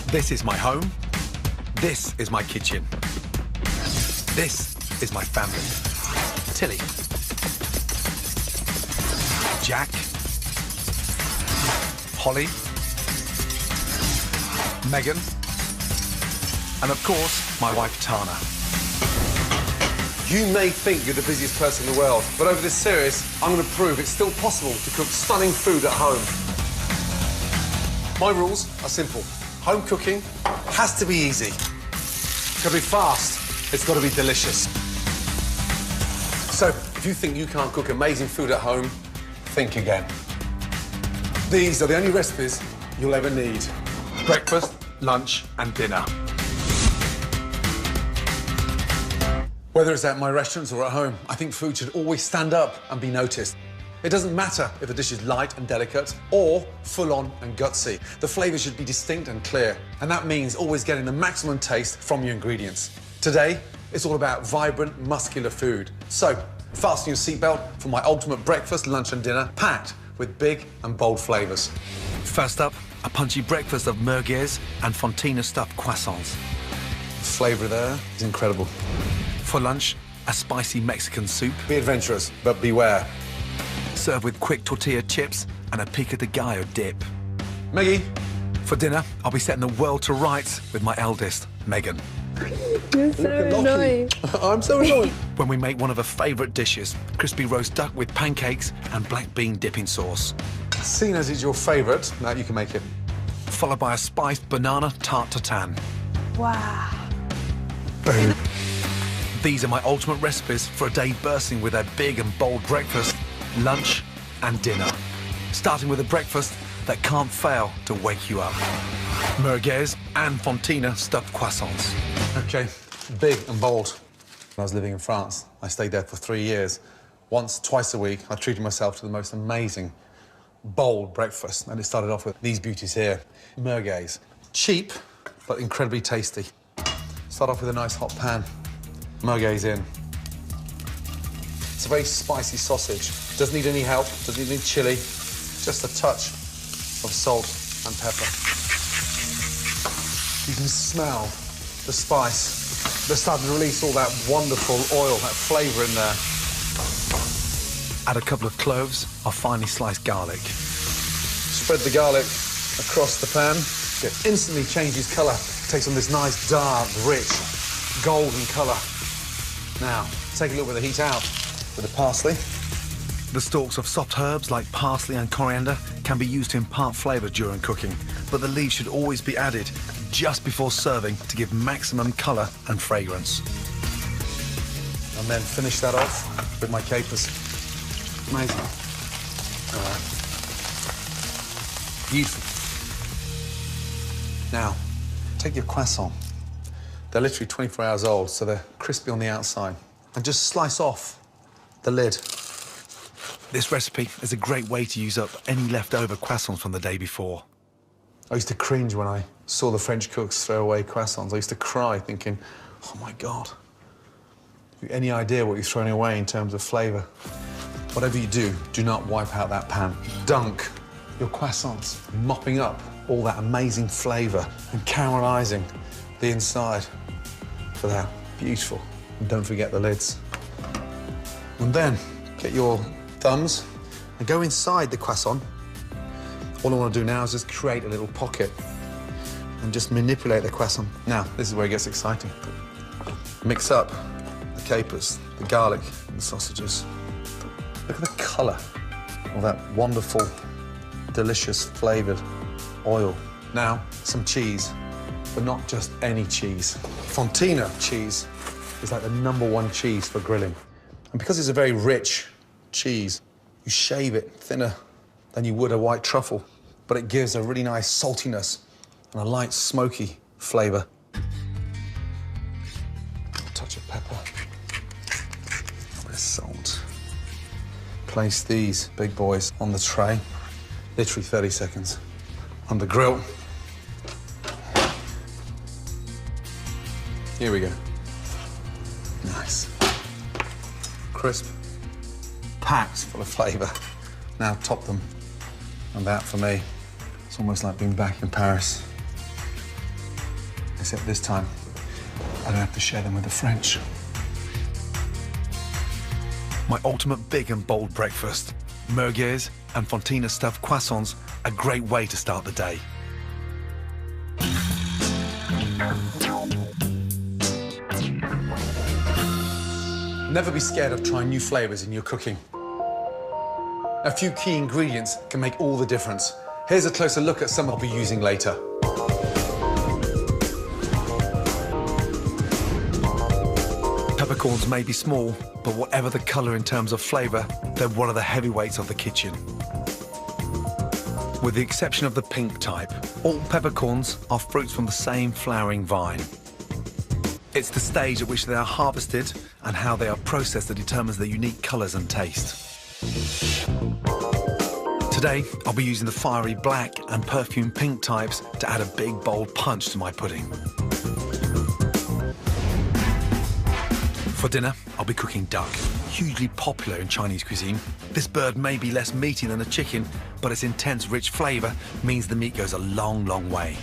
This is my home. This is my kitchen. This is my family. Tilly. Jack. Holly. Megan. And of course, my wife, Tana. You may think you're the busiest person in the world, but over this series, I'm going to prove it's still possible to cook stunning food at home. My rules are simple. Home cooking has to be easy. It's got to be fast. It's got to be delicious. So, if you think you can't cook amazing food at home, think again. These are the only recipes you'll ever need. Breakfast, lunch, and dinner. Whether it's at my restaurants or at home, I think food should always stand up and be noticed. It doesn't matter if the dish is light and delicate or full-on and gutsy. The flavour should be distinct and clear, and that means always getting the maximum taste from your ingredients. Today, it's all about vibrant, muscular food. So, fasten your seatbelt for my ultimate breakfast, lunch and dinner, packed with big and bold flavours. First up, a punchy breakfast of merguez and fontina stuffed croissants. The flavour there is incredible. For lunch, a spicy Mexican soup. Be adventurous, but beware. Served with quick tortilla chips and a pico de gallo dip. Maggie. For dinner, I'll be setting the world to rights with my eldest, Megan. You're so annoying. I'm so annoying. When we make one of her favourite dishes, crispy roast duck with pancakes and black bean dipping sauce. Seeing as it's your favourite, now you can make it. Followed by a spiced banana tarte tatin. Wow. Boom. These are my ultimate recipes for a day bursting with a big and bold breakfast, lunch and dinner. Starting with a breakfast that can't fail to wake you up. Merguez and fontina stuffed croissants. OK, big and bold. When I was living in France, I stayed there for 3 years. Once, twice a week, I treated myself to the most amazing, bold breakfast. And it started off with these beauties here. Merguez. Cheap, but incredibly tasty. Start off with a nice hot pan. Merguez in. It's a very spicy sausage. Doesn't need any help, doesn't need any chili, just a touch of salt and pepper. You can smell the spice. They're starting to release all that wonderful oil, that flavour in there. Add a couple of cloves of finely sliced garlic. Spread the garlic across the pan. It instantly changes colour. Takes on this nice, dark, rich, golden colour. Now, take a little bit of the heat out with the parsley. The stalks of soft herbs like parsley and coriander can be used to impart flavour during cooking, but the leaves should always be added just before serving to give maximum colour and fragrance. And then finish that off with my capers. Amazing. All right. Beautiful. Now, take your croissant. They're literally 24 hours old, so they're crispy on the outside. And just slice off the lid. This recipe is a great way to use up any leftover croissants from the day before. I used to cringe when I saw the French cooks throw away croissants. I used to cry thinking, oh my God. Have you any idea what you're throwing away in terms of flavour? Whatever you do, do not wipe out that pan. Dunk your croissants, mopping up all that amazing flavour and caramelising the inside for that. Beautiful. And don't forget the lids. And then get your thumbs and go inside the croissant. All I want to do now is just create a little pocket and just manipulate the croissant. Now, this is where it gets exciting. Mix up the capers, the garlic, and the sausages. Look at the colour of that wonderful, delicious, flavoured oil. Now, some cheese, but not just any cheese. Fontina cheese is like the #1 cheese for grilling. And because it's a very rich cheese, you shave it thinner than you would a white truffle, but it gives a really nice saltiness and a light, smoky flavour. A touch of pepper, a bit of salt. Place these big boys on the tray, literally 30 seconds, on the grill. Here we go. Nice. Crisp, packed full of flavour. Now top them. And that, for me, it's almost like being back in Paris. Except this time, I don't have to share them with the French. My ultimate big and bold breakfast. Merguez and Fontina stuffed croissants, a great way to start the day. Never be scared of trying new flavors in your cooking. A few key ingredients can make all the difference. Here's a closer look at some I'll be using later. Peppercorns may be small, but whatever the colour in terms of flavour, they're one of the heavyweights of the kitchen. With the exception of the pink type, all peppercorns are fruits from the same flowering vine. It's the stage at which they are harvested and how they are processed that determines their unique colours and taste. Today, I'll be using the fiery black and perfume pink types to add a big, bold punch to my pudding. For dinner, I'll be cooking duck, hugely popular in Chinese cuisine. This bird may be less meaty than a chicken, but its intense, rich flavour means the meat goes a long, long way.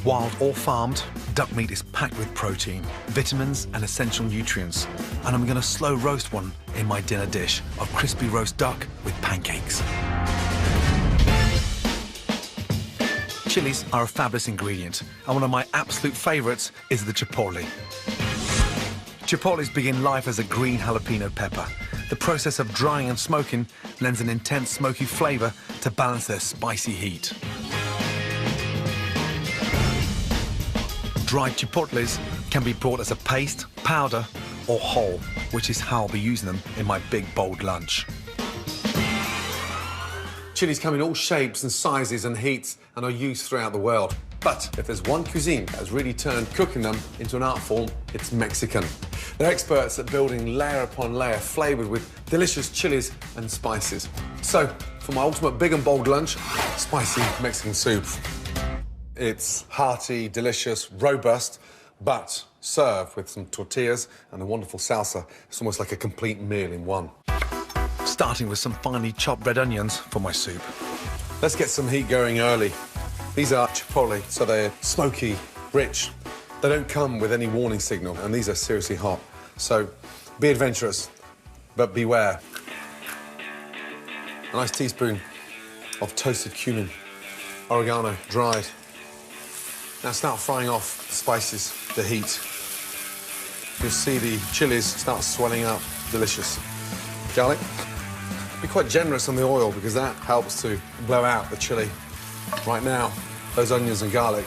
Wild or farmed, duck meat is packed with protein, vitamins and essential nutrients, and I'm going to slow roast one in my dinner dish of crispy roast duck with pancakes. Chilies are a fabulous ingredient, and one of my absolute favourites is the chipotle. Chipotles begin life as a green jalapeno pepper. The process of drying and smoking lends an intense smoky flavour to balance their spicy heat. Dried chipotles can be bought as a paste, powder or whole, which is how I'll be using them in my big, bold lunch. Chilies come in all shapes and sizes and heats and are used throughout the world. But if there's one cuisine that has really turned cooking them into an art form, it's Mexican. They're experts at building layer upon layer, flavoured with delicious chilies and spices. So, for my ultimate big and bold lunch, spicy Mexican soup. It's hearty, delicious, robust, but served with some tortillas and a wonderful salsa. It's almost like a complete meal in one. Starting with some finely chopped red onions for my soup. Let's get some heat going early. These are chipotle, so they're smoky, rich. They don't come with any warning signal, and these are seriously hot. So be adventurous, but beware. A nice teaspoon of toasted cumin, oregano, dried. Now start frying off the spices, the heat. You'll see the chilies start swelling up, delicious. Garlic. Be quite generous on the oil because that helps to blow out the chili. Right now, those onions and garlic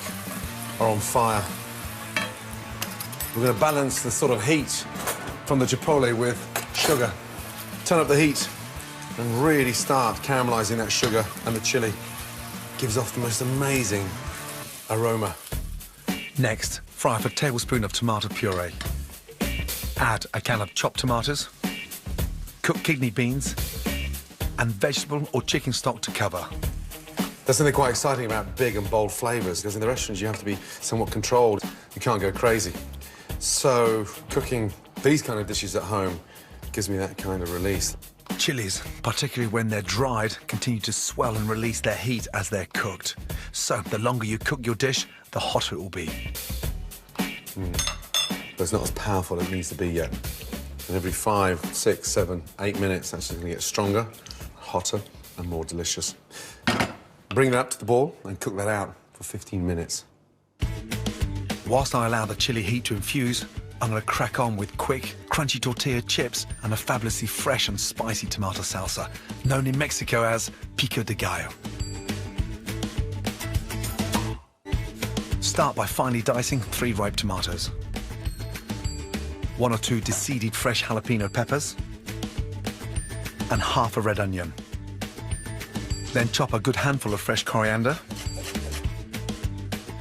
are on fire. We're going to balance the sort of heat from the chipotle with sugar. Turn up the heat and really start caramelizing that sugar and the chili. Gives off the most amazing aroma. Next, fry up a tablespoon of tomato puree. Add a can of chopped tomatoes, cooked kidney beans, and vegetable or chicken stock to cover. There's something quite exciting about big and bold flavours, because in the restaurants you have to be somewhat controlled. You can't go crazy. So cooking these kind of dishes at home gives me that kind of release. Chilies, particularly when they're dried, continue to swell and release their heat as they're cooked. So the longer you cook your dish, the hotter it will be. But it's not as powerful as it needs to be yet. And every 5, 6, 7, 8 minutes, that's just going to get stronger, hotter, and more delicious. Bring that up to the boil and cook that out for 15 minutes. Whilst I allow the chili heat to infuse, I'm going to crack on with quick, crunchy tortilla chips and a fabulously fresh and spicy tomato salsa, known in Mexico as pico de gallo. Start by finely dicing 3 ripe tomatoes, 1 or 2 deseeded fresh jalapeno peppers, and half a red onion. Then chop a good handful of fresh coriander,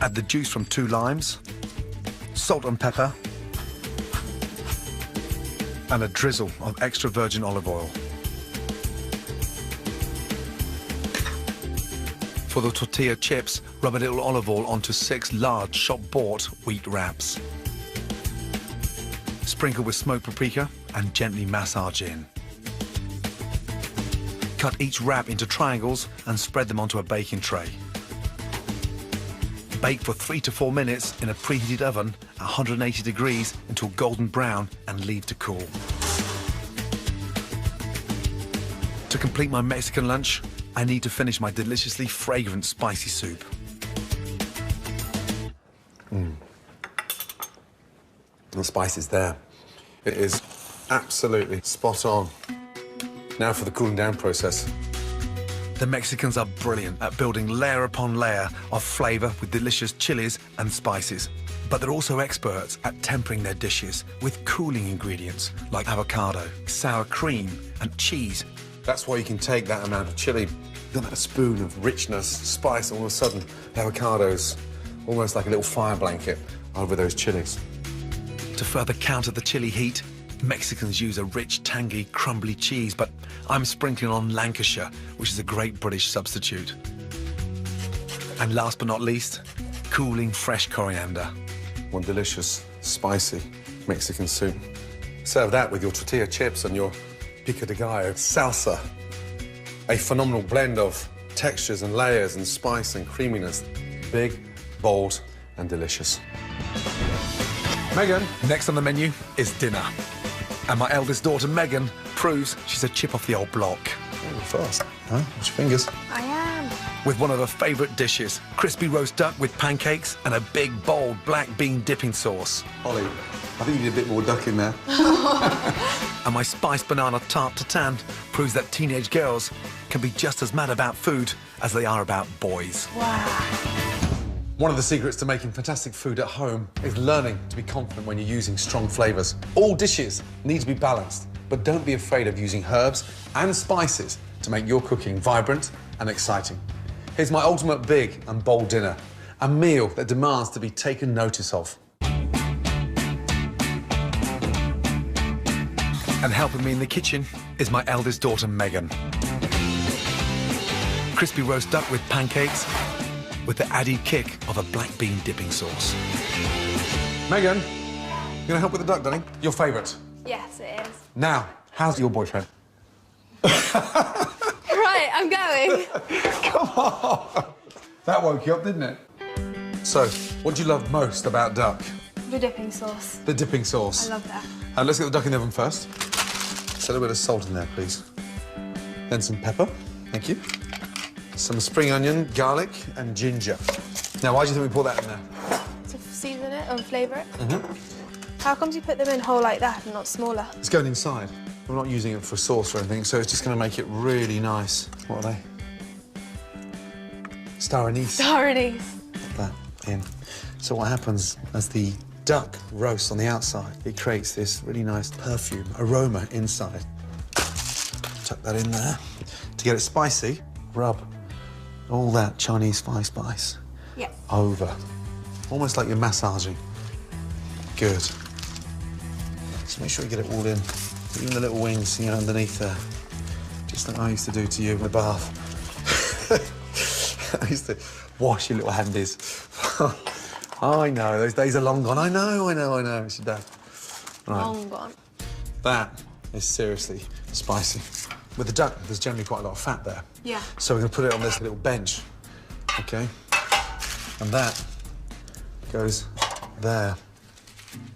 add the juice from 2 limes, salt and pepper, and a drizzle of extra virgin olive oil. For the tortilla chips, rub a little olive oil onto 6 large shop-bought wheat wraps. Sprinkle with smoked paprika and gently massage in. Cut each wrap into triangles and spread them onto a baking tray. Bake for 3 to 4 minutes in a preheated oven at 180 degrees until golden brown and leave to cool. To complete my Mexican lunch, I need to finish my deliciously fragrant spicy soup. The spice is there. It is absolutely spot on. Now for the cooling down process. The Mexicans are brilliant at building layer upon layer of flavour with delicious chilies and spices. But they're also experts at tempering their dishes with cooling ingredients like avocado, sour cream and cheese. That's why you can take that amount of chili, then that spoon of richness, spice, all of a sudden the avocado's almost like a little fire blanket over those chilies. To further counter the chili heat, Mexicans use a rich, tangy, crumbly cheese, but I'm sprinkling on Lancashire, which is a great British substitute. And last but not least, cooling fresh coriander. One delicious, spicy Mexican soup. Serve that with your tortilla chips and your pico de gallo salsa. A phenomenal blend of textures and layers and spice and creaminess. Big, bold, and delicious. Megan. Next on the menu is dinner. And my eldest daughter, Megan, proves she's a chip off the old block. Oh, fast. Huh? Watch your fingers. I am. With one of her favourite dishes, crispy roast duck with pancakes and a big, bold black bean dipping sauce. Ollie, I think you need a bit more duck in there. And my spiced banana tart tatin proves that teenage girls can be just as mad about food as they are about boys. Wow. One of the secrets to making fantastic food at home is learning to be confident when you're using strong flavours. All dishes need to be balanced, but don't be afraid of using herbs and spices to make your cooking vibrant and exciting. Here's my ultimate big and bold dinner, a meal that demands to be taken notice of. And helping me in the kitchen is my eldest daughter, Megan. Crispy roast duck with pancakes with the added kick of a black bean dipping sauce. Megan, you gonna help with the duck, darling? Your favourite? Yes, it is. Now, how's your boyfriend? Right, I'm going. Come on! That woke you up, didn't it? So, what do you love most about duck? The dipping sauce. The dipping sauce. I love that. Let's get the duck in the oven first. Set a little bit of salt in there, please. Then some pepper. Thank you. Some spring onion, garlic, and ginger. Now, why do you think we put that in there? To season it and flavour it? Mm-hmm. How come you put them in whole like that and not smaller? It's going inside. We're not using it for sauce or anything, so it's just going to make it really nice. What are they? Star anise. Star anise. Put that in. So what happens as the duck roasts on the outside, it creates this really nice perfume, aroma inside. Tuck that in there. To get it spicy, rub all that Chinese spice over. Almost like you're massaging. Good. Just make sure you get it all in. Even the little wings, you know, underneath there. Just like I used to do to you in the bath. I used to wash your little handies. I know, those days are long gone. I know, it's your dad. Right. Long gone. That is seriously spicy. With the duck, there's generally quite a lot of fat there. Yeah. So we're going to put it on this little bench, OK? And that goes there.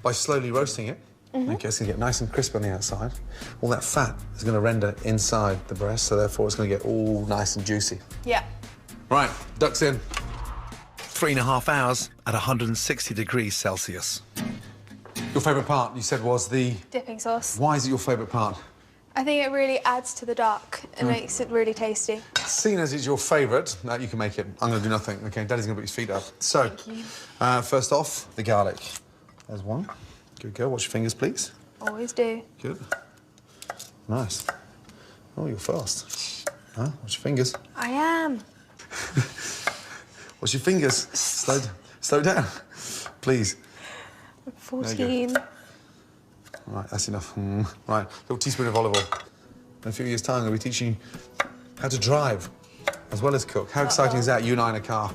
By slowly roasting it, OK, it's going to get nice and crisp on the outside. All that fat is going to render inside the breast, so therefore it's going to get all nice and juicy. Yeah. Right, duck's in. 3.5 hours at 160 degrees Celsius. Your favourite part, you said, was the... Dipping sauce. Why is it your favourite part? I think it really adds to the duck and makes it really tasty. Seeing as it's your favourite, you can make it. I'm going to do nothing. OK, Daddy's going to put his feet up. So, first off, the garlic. There's one. Good girl. Watch your fingers, please. Always do. Good. Nice. Oh, you're fast. Huh? Watch your fingers. I am. Watch your fingers. Slow down, please. 14. Right, that's enough. Right, little teaspoon of olive oil. In a few years' time, I'm going to be teaching you how to drive as well as cook. How exciting is that, you and I in a car?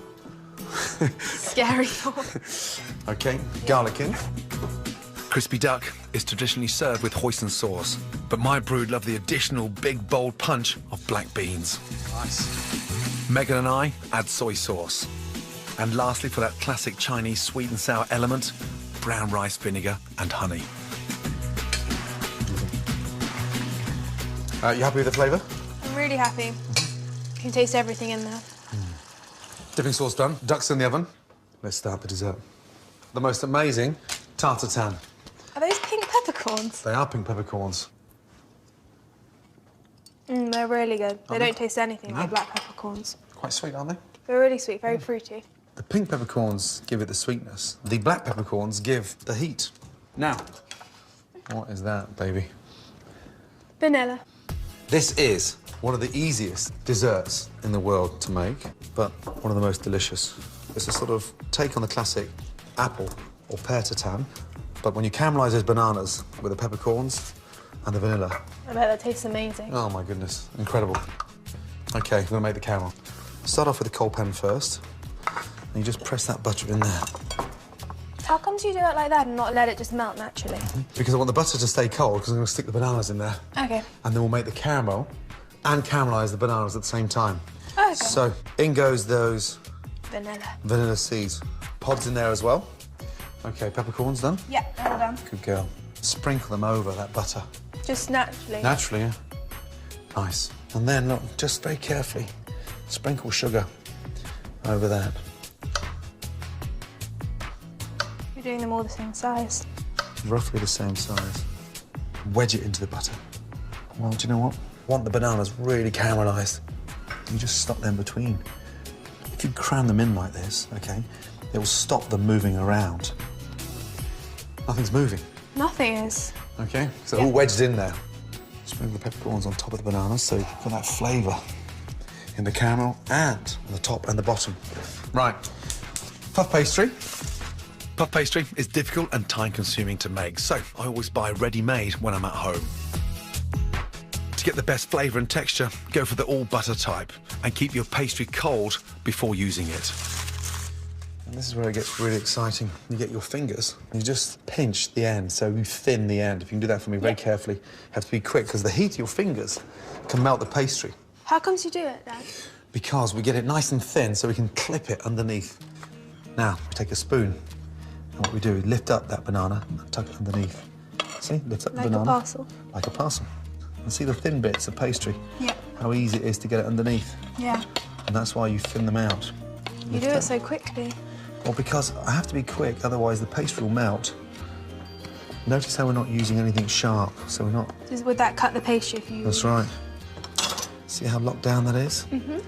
Scary thought. OK, garlic in. Crispy duck is traditionally served with hoisin sauce, but my brood love the additional big, bold punch of black beans. Nice. Megan and I add soy sauce. And lastly, for that classic Chinese sweet and sour element, brown rice vinegar and honey. You happy with the flavour? I'm really happy. You can taste everything in there. Dipping sauce done. Duck's in the oven. Let's start the dessert. The most amazing tartatan. Are those pink peppercorns? They are pink peppercorns. They're really good. They they? don't taste anything No. like black peppercorns. Quite sweet, aren't they? They're really sweet, very fruity. The pink peppercorns give it the sweetness. The black peppercorns give the heat. Now, what is that, baby? Vanilla. This is one of the easiest desserts in the world to make, but one of the most delicious. It's a sort of take on the classic apple or pear tartan, but when you caramelise those bananas with the peppercorns and the vanilla. I bet that tastes amazing. Oh my goodness, incredible. Okay, we're gonna make the caramel. Start off with the cold pan first, and you just press that butter in there. How comes you do it like that and not let it just melt naturally? Because I want the butter to stay cold, because I'm gonna stick the bananas in there. Okay. And then we'll make the caramel and caramelise the bananas at the same time. Okay. So in goes those Vanilla. seeds. Pods in there as well. Okay, peppercorns done? Yeah, they're all done. Good girl. Sprinkle them over that butter. Just naturally. Naturally, yeah. Nice. And then, look, just very carefully, sprinkle sugar over that. You're doing them all the same size. Roughly the same size. Wedge it into the butter. Well, do you know what? Want the bananas really caramelised. You just stop them between. If you cram them in like this, okay, it will stop them moving around. Nothing's moving, Nothing is. okay? So they're all wedged in there. Sprinkle the peppercorns on top of the bananas so you've got that flavour in the caramel and on the top and the bottom. Right, puff pastry. Puff pastry is difficult and time-consuming to make, so I always buy ready-made when I'm at home. To get the best flavour and texture, go for the all-butter type and keep your pastry cold before using it. And this is where it gets really exciting. You get your fingers and you just pinch the end, so you thin the end. If you can do that for me very carefully, you have to be quick because the heat of your fingers can melt the pastry. How comes you do it, Dad? Because we get it nice and thin so we can clip it underneath. Now, we take a spoon and what we do is lift up that banana and tuck it underneath. See, lift up the banana. Like a parcel? Like a parcel. And see the thin bits of pastry? Yeah. How easy it is to get it underneath. Yeah. And that's why you thin them out. You do it so quickly. Well, because I have to be quick, otherwise the pastry will melt. Notice how we're not using anything sharp, so we're not... Would that cut the pastry if you... That's right. See how locked down that is? Mm-hmm.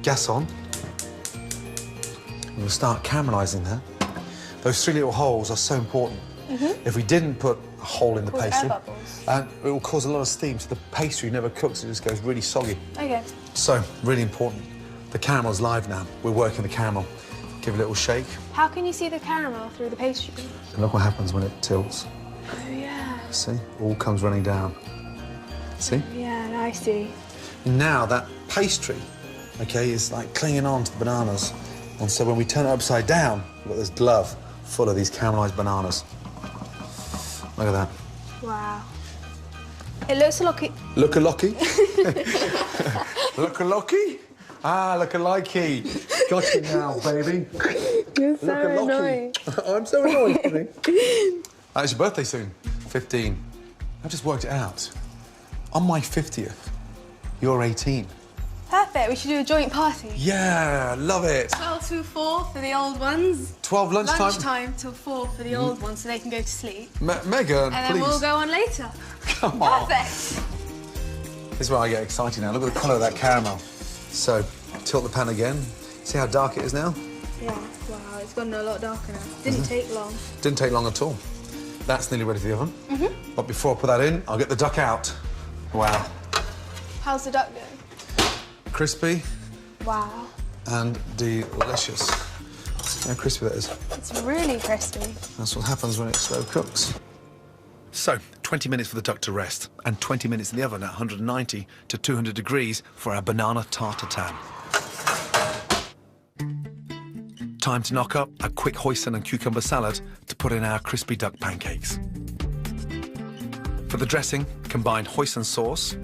Gas on. We'll start caramelising that. Those 3 little holes are so important. Mm-hmm. If we didn't put a hole in the Cause pastry, air bubbles. it will cause a lot of steam, so the pastry never cooks, it just goes really soggy. Okay. So, really important. The caramel's live now. We're working the caramel. Give it a little shake. How can you see the caramel through the pastry? And look what happens when it tilts. Oh, yeah. See? All comes running down. See? Yeah, now I see. Now that pastry, okay, is like clinging on to the bananas. And so when we turn it upside down, we've got this glove full of these caramelised bananas. Look at that. Wow. It looks like... Look-a-locky? Look-a-locky? Ah, look-a-likey. Got you now, baby. You're so annoying. I'm so annoyed, isn't it? It's your birthday soon. 15. I've just worked it out. On my 50th, you're 18. Perfect. We should do a joint party. Yeah, love it. 12 to 4 for the old ones. 12 lunchtime? Lunchtime till 4 for the old ones so they can go to sleep. Megan, And then please. we'll go on later. Come on. Perfect. This is where I get excited now. Look at the colour of that caramel. So, tilt the pan again. See how dark it is now? Yeah. Wow, it's gotten a lot darker now. Didn't take long. Didn't take long at all. That's nearly ready for the oven. But before I put that in, I'll get the duck out. Wow. How's the duck going? Crispy Wow. and delicious. See how crispy that is? It's really crispy. That's what happens when it slow cooks. So, 20 minutes for the duck to rest and 20 minutes in the oven at 190 to 200 degrees for our banana tartatan. Time to knock up a quick hoisin and cucumber salad to put in our crispy duck pancakes. For the dressing, combine hoisin sauce,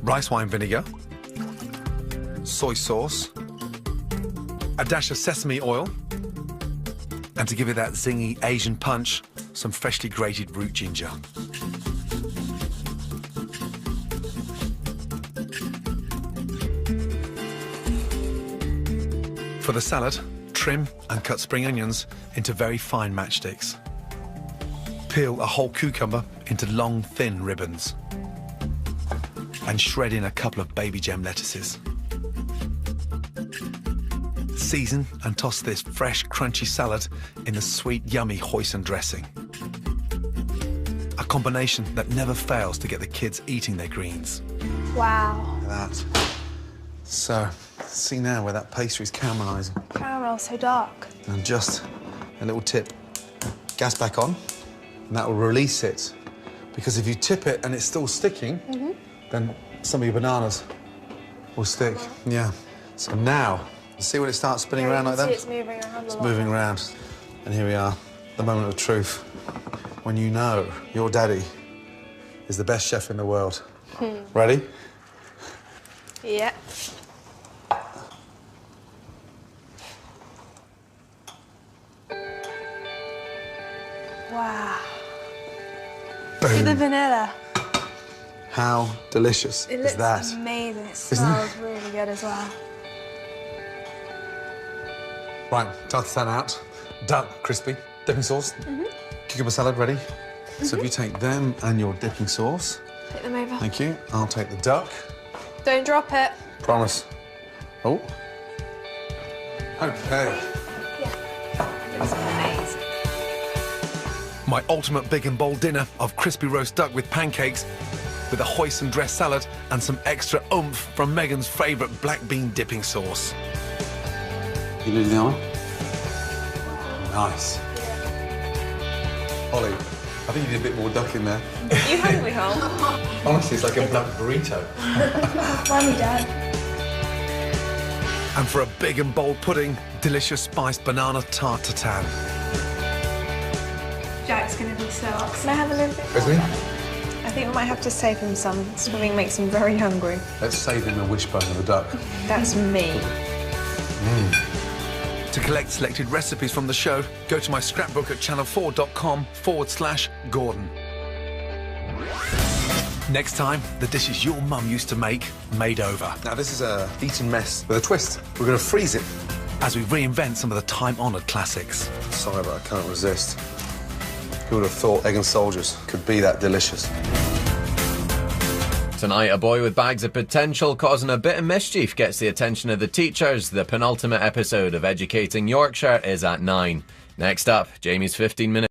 rice wine vinegar, soy sauce, a dash of sesame oil, and to give it that zingy Asian punch, some freshly grated root ginger. For the salad, trim and cut spring onions into very fine matchsticks. Peel a whole cucumber into long, thin ribbons. And shred in a couple of baby gem lettuces. Season and toss this fresh, crunchy salad in the sweet, yummy hoisin dressing. A combination that never fails to get the kids eating their greens. Wow. Look at that. So, see now where that pastry's caramelising. Caramel, so dark. And just a little tip, gas back on, and that will release it. Because if you tip it and it's still sticking, then some of your bananas will stick. Yeah. So now, see when it starts spinning around like that? It's moving around a lot. Moving around. And here we are, the moment of truth. When you know your daddy is the best chef in the world. Ready? Yeah. Wow. Look at the vanilla. How delicious It is looks that? amazing. It smells really good as well. Right, tartare out. Duck, crispy. Dipping sauce. Cucumber salad ready. So if you take them and your dipping sauce. Take them over. Thank you. I'll take the duck. Don't drop it. Promise. Oh. Okay. It's amazing. My ultimate big and bold dinner of crispy roast duck with pancakes, with a hoisin dressed salad and some extra oomph from Megan's favourite black bean dipping sauce. You do the other one? Nice. Ollie, I think you did a bit more duck in there. You hungry, Home? Honestly, it's like a black burrito. Mommy, Dad. And for a big and bold pudding, delicious spiced banana tart tatin. Jack's gonna be so upset. Can I have a little bit? Isn't he? I think we might have to save him some. Swimming makes him very hungry. Let's save him the wishbone of a duck. That's me. To collect selected recipes from the show, go to my scrapbook at channel4.com/Gordon. Next time, the dishes your mum used to make, made over. Now, this is a eaten mess with a twist. We're going to freeze it. As we reinvent some of the time-honoured classics. Sorry, but I can't resist. Who would have thought egg and soldiers could be that delicious? Tonight, a boy with bags of potential causing a bit of mischief gets the attention of the teachers. The penultimate episode of Educating Yorkshire is at 9. Next up, Jamie's 15 minutes.